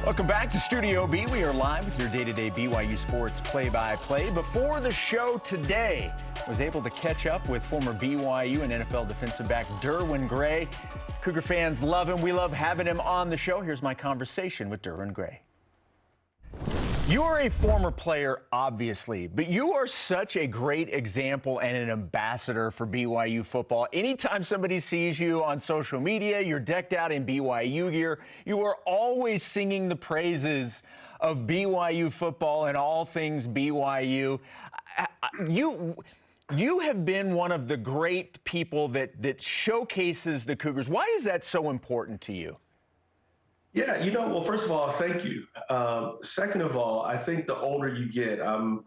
Welcome back to Studio B. We are live with your day-to-day BYU sports play-by-play. Before the show today, I was able to catch up with former BYU and NFL defensive back Derwin Gray. Cougar fans love him. We love having him on the show. Here's my conversation with Derwin Gray. You are a former player, obviously, but you are such a great example and an ambassador for BYU football. Anytime somebody sees you on social media, you're decked out in BYU gear, you are always singing the praises of BYU football and all things BYU. You have been one of the great people that showcases the Cougars. Why is that so important to you? Yeah, well, first of all, thank you. Second of all, I think the older you get, I'm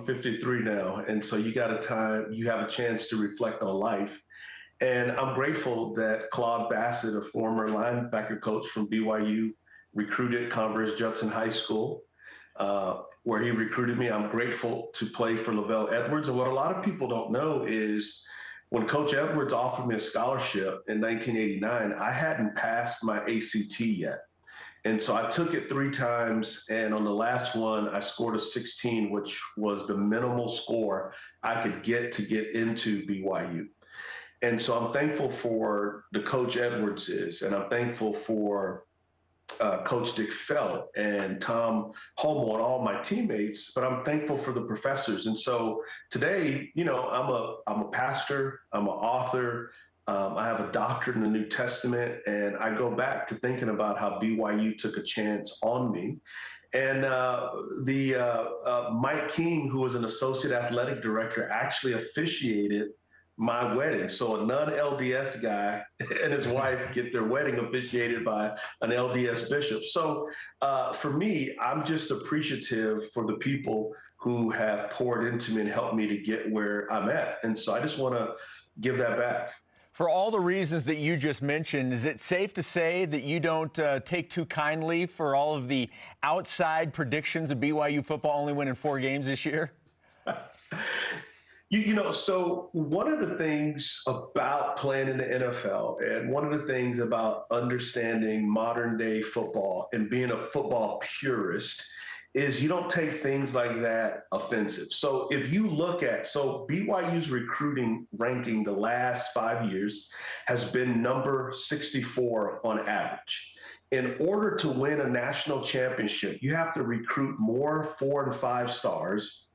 53 now, and so you have a chance to reflect on life. And I'm grateful that Claude Bassett, a former linebacker coach from BYU, recruited Converse Judson High School, where he recruited me. I'm grateful to play for Lavelle Edwards. And what a lot of people don't know is when Coach Edwards offered me a scholarship in 1989, I hadn't passed my ACT yet. And so I took it 3 times, and on the last one, I scored a 16, which was the minimal score I could get to get into BYU. And so I'm thankful for the Coach Edwards and I'm thankful for Coach Dick Felt and Tom Homo and all my teammates, but I'm thankful for the professors. And so today, I'm a pastor, I'm an author, I have a doctorate in the New Testament, and I go back to thinking about how BYU took a chance on me. And Mike King, who was an associate athletic director, actually officiated my wedding. So a non-LDS guy and his wife get their wedding officiated by an LDS bishop. So for me, I'm just appreciative for the people who have poured into me and helped me to get where I'm at. And so I just want to give that back. For all the reasons that you just mentioned, is it safe to say that you don't take too kindly for all of the outside predictions of BYU football only winning 4 games this year? So one of the things about playing in the NFL and one of the things about understanding modern day football and being a football purist is you don't take things like that offensive. So if you look at, BYU's recruiting ranking the last 5 years has been number 64 on average. In order to win a national championship, you have to recruit more 4 and 5 stars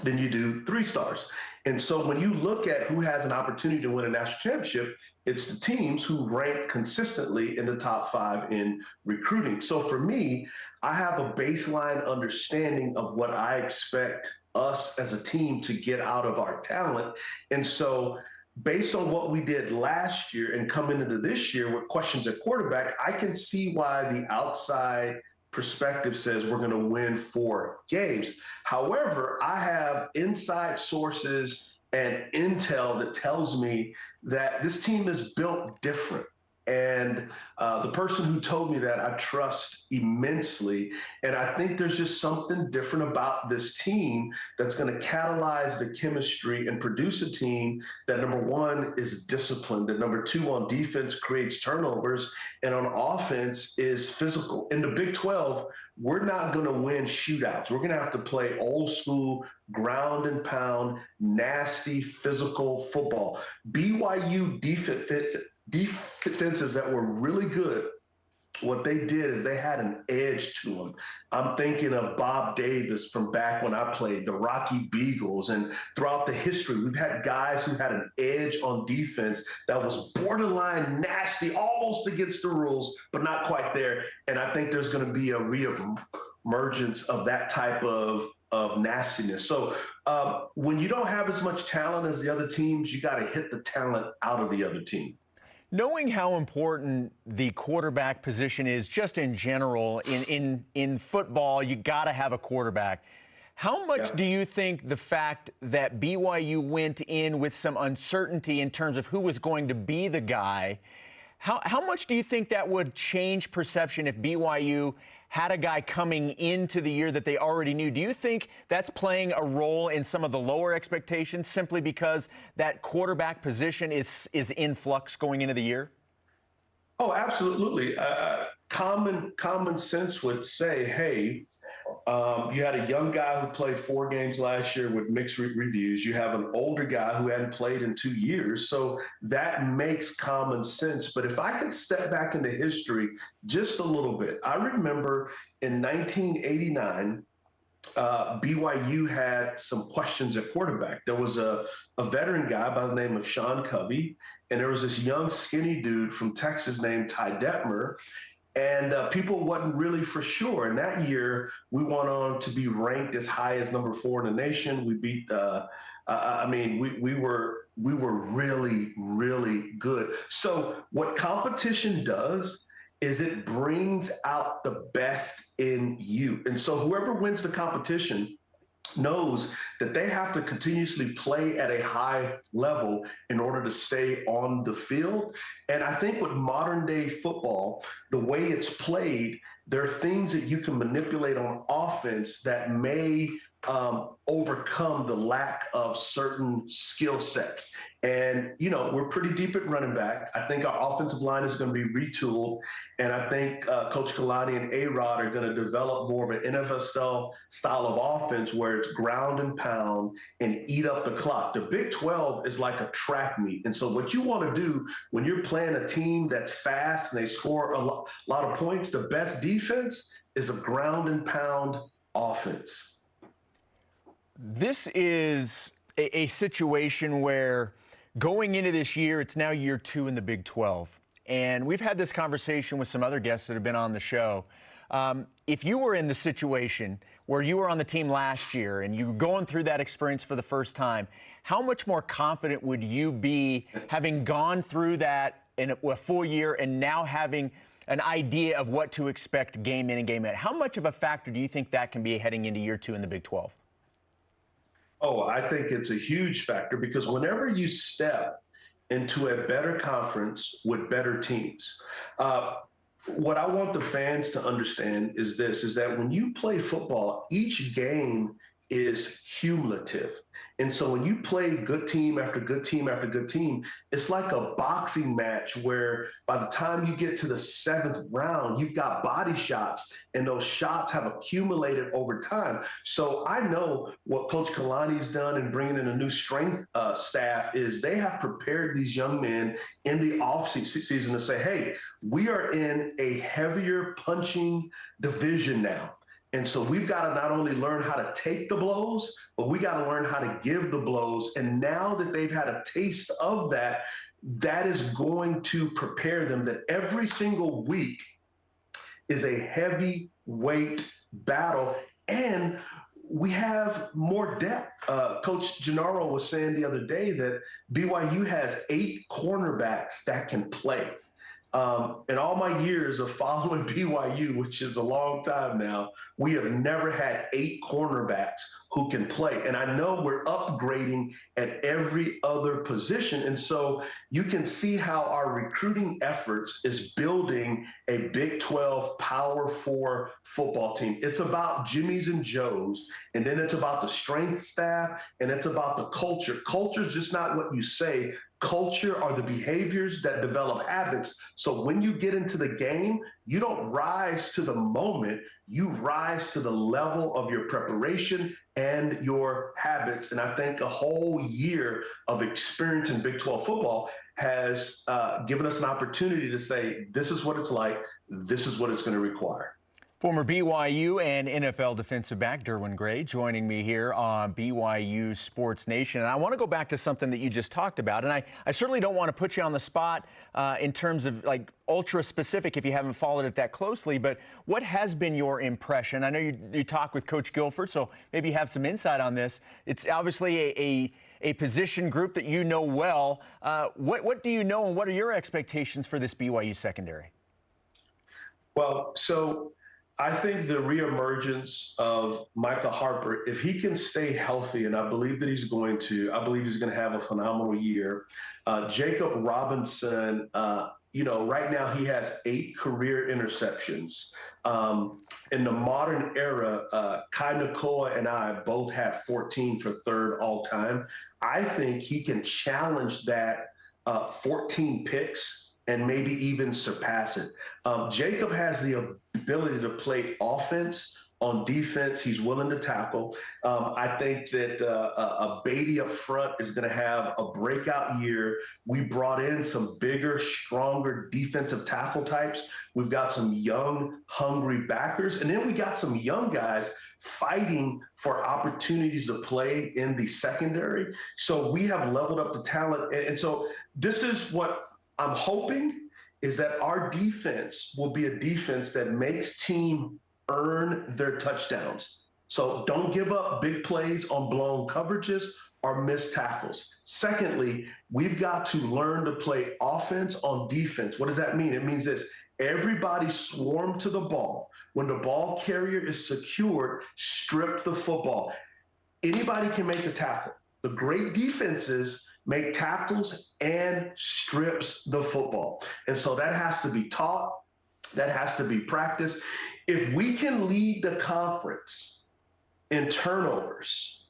than you do 3 stars. And so when you look at who has an opportunity to win a national championship, it's the teams who rank consistently in the top 5 in recruiting. So for me, I have a baseline understanding of what I expect us as a team to get out of our talent. And so based on what we did last year and coming into this year with questions at quarterback, I can see why the outside perspective says we're going to win 4 games. However, I have inside sources and intel that tells me that this team is built different. And the person who told me that I trust immensely. And I think there's just something different about this team that's going to catalyze the chemistry and produce a team that, number 1, is disciplined, and number 2, on defense creates turnovers, and on offense is physical. In the Big 12, we're not going to win shootouts. We're going to have to play old school, ground and pound, nasty, physical football. BYU defensives that were really good, what they did is they had an edge to them. I'm thinking of Bob Davis from back when I played, the Rocky Beagles, and throughout the history, we've had guys who had an edge on defense that was borderline nasty, almost against the rules, but not quite there. And I think there's going to be a reemergence of that type of nastiness. So when you don't have as much talent as the other teams, you got to hit the talent out of the other team. Knowing how important the quarterback position is just in general, in football, you got to have a quarterback. How much do you think the fact that BYU went in with some uncertainty in terms of who was going to be the guy, how much do you think that would change perception if BYU had a guy coming into the year that they already knew? Do you think that's playing a role in some of the lower expectations simply because that quarterback position is in flux going into the year? Oh, absolutely. Common sense would say, hey, you had a young guy who played 4 games last year with mixed reviews. You have an older guy who hadn't played in 2 years. So that makes common sense. But if I could step back into history just a little bit, I remember in 1989, BYU had some questions at quarterback. There was a veteran guy by the name of Sean Covey, and there was this young skinny dude from Texas named Ty Detmer, and people wasn't really for sure. And that year, we went on to be ranked as high as number 4 in the nation. We beat. We were really really good. So what competition does is it brings out the best in you. And so whoever wins the competition knows that they have to continuously play at a high level in order to stay on the field. And I think with modern day football, the way it's played, there are things that you can manipulate on offense that may overcome the lack of certain skill sets. And, we're pretty deep at running back. I think our offensive line is going to be retooled. And I think Coach Kalani and A-Rod are going to develop more of an NFL style of offense where it's ground and pound and eat up the clock. The Big 12 is like a track meet. And so what you want to do when you're playing a team that's fast and they score a lot of points, the best defense is a ground and pound offense. This is a situation where going into this year, it's now year 2 in the Big 12. And we've had this conversation with some other guests that have been on the show. If you were in the situation where you were on the team last year and you were going through that experience for the first time, how much more confident would you be having gone through that in a full year and now having an idea of what to expect game in and game out? How much of a factor do you think that can be heading into year 2 in the Big 12? Oh, I think it's a huge factor because whenever you step into a better conference with better teams, what I want the fans to understand is this, is that when you play football, each game is cumulative. And so when you play good team after good team after good team, it's like a boxing match where by the time you get to the 7th round, you've got body shots and those shots have accumulated over time. So I know what Coach Kalani's done in bringing in a new strength staff is they have prepared these young men in the offseason to say, hey, we are in a heavier punching division now. And so we've got to not only learn how to take the blows, but we got to learn how to give the blows. And now that they've had a taste of that, that is going to prepare them that every single week is a heavyweight battle. And we have more depth. Coach Gennaro was saying the other day that BYU has 8 cornerbacks that can play. In all my years of following BYU, which is a long time now, we have never had 8 cornerbacks who can play. And I know we're upgrading at every other position. And so you can see how our recruiting efforts is building a Big 12 Power 4 football team. It's about Jimmys and Joes, and then it's about the strength staff, and it's about the culture. Culture is just not what you say. Culture are the behaviors that develop habits. So when you get into the game, you don't rise to the moment, you rise to the level of your preparation and your habits. And I think a whole year of experience in Big 12 football has given us an opportunity to say, this is what it's like, this is what it's going to require. Former BYU and NFL defensive back Derwin Gray joining me here on BYU Sports Nation. And I want to go back to something that you just talked about. And I certainly don't want to put you on the spot in terms of like ultra specific if you haven't followed it that closely. But what has been your impression? I know you talk with Coach Guilford, so maybe you have some insight on this. It's obviously a position group that you know well. What do you know and what are your expectations for this BYU secondary? Well, so I think the reemergence of Micah Harper, if he can stay healthy, and I believe that he's going to, I believe he's going to have a phenomenal year. Jacob Robinson, right now he has 8 career interceptions. In the modern era, Kai Nakoa and I both have 14 for 3rd all time. I think he can challenge that 14 picks and maybe even surpass it. Jacob has the ability to play offense. On defense, he's willing to tackle. I think that a Beatty up front is going to have a breakout year. We brought in some bigger, stronger defensive tackle types. We've got some young, hungry backers. And then we got some young guys fighting for opportunities to play in the secondary. So we have leveled up the talent. And so this is what I'm hoping, is that our defense will be a defense that makes team earn their touchdowns. So don't give up big plays on blown coverages or missed tackles. Secondly, we've got to learn to play offense on defense. What does that mean? It means this: everybody swarm to the ball. When the ball carrier is secured, strip the football. Anybody can make a tackle. The great defenses make tackles and strips the football. And so that has to be taught. That has to be practiced. If we can lead the conference in turnovers,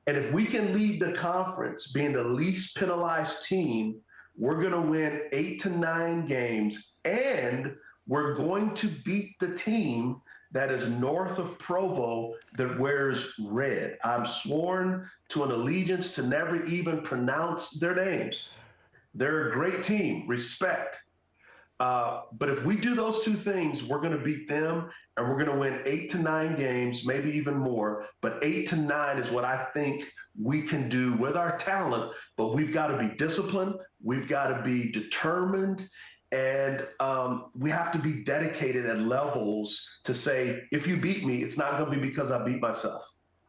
and if we can lead the conference being the least penalized team, we're going to win 8 to 9 games, and we're going to beat the team that is north of Provo that wears red. I'm sworn to an allegiance to never even pronounce their names. They're a great team, respect. But if we do those two things, we're going to beat them, and we're going to win 8 to 9 games, maybe even more. But 8 to 9 is what I think we can do with our talent. But we've got to be disciplined. We've got to be determined. And we have to be dedicated at levels to say, if you beat me, it's not going to be because I beat myself.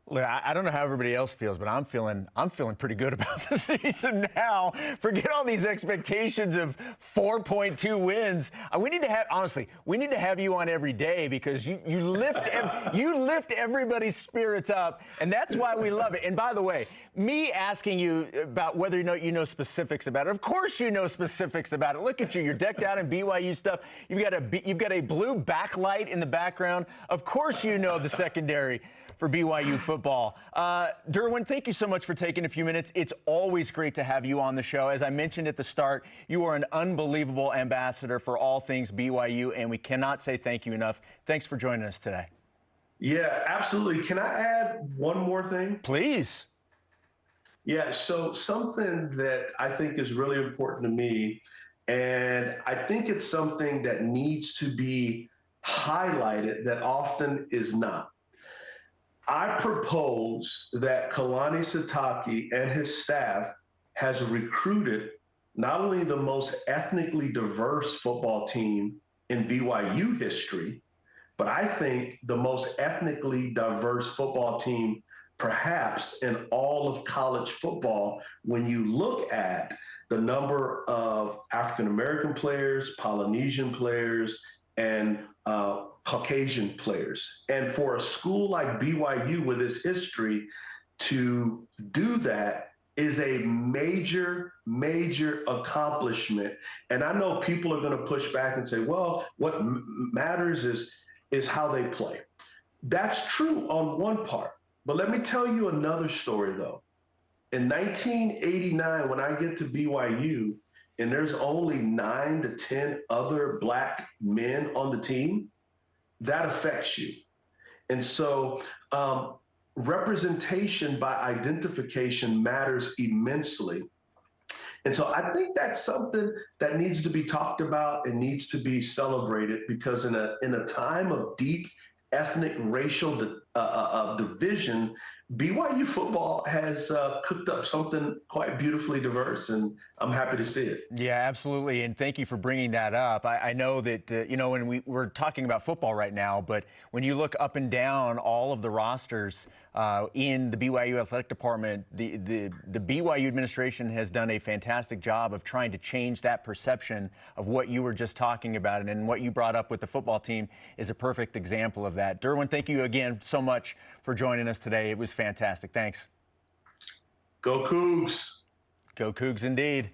Look, I don't know how everybody else feels, but I'm feeling pretty good about the season now. Forget all these expectations of 4.2 wins. We need to have, honestly, we need to have you on every day, because you lift everybody's spirits up, and that's why we love it. And by the way, me asking you about whether you know specifics about it, of course you know specifics about it. Look at you, you're decked out in BYU stuff. You've got a blue backlight in the background. Of course you know the secondary for BYU football. Derwin, thank you so much for taking a few minutes. It's always great to have you on the show. As I mentioned at the start, you are an unbelievable ambassador for all things BYU, and we cannot say thank you enough. Thanks for joining us today. Yeah, absolutely. Can I add one more thing? Please. Yeah, so something that I think is really important to me, and I think it's something that needs to be highlighted that often is not. I propose that Kalani Sitake and his staff has recruited not only the most ethnically diverse football team in BYU history, but I think the most ethnically diverse football team perhaps in all of college football when you look at the number of African-American players, Polynesian players, and Caucasian players. And for a school like BYU with its history to do that is a major, major accomplishment. And I know people are going to push back and say, well, what matters is how they play. That's true on one part. But let me tell you another story, though. In 1989, when I get to BYU, and there's only 9 to 10 other Black men on the team, that affects you. And so representation by identification matters immensely. And so I think that's something that needs to be talked about and needs to be celebrated, because in a time of deep ethnic, racial division, BYU football has cooked up something quite beautifully diverse, and I'm happy to see it. Yeah, absolutely, and thank you for bringing that up. I know that, when we're talking about football right now, but when you look up and down all of the rosters in the BYU athletic department, the BYU administration has done a fantastic job of trying to change that perception of what you were just talking about, and what you brought up with the football team is a perfect example of that. Derwin, thank you again so much for joining us today. It was fantastic. Thanks. Go Cougs. Go Cougs indeed.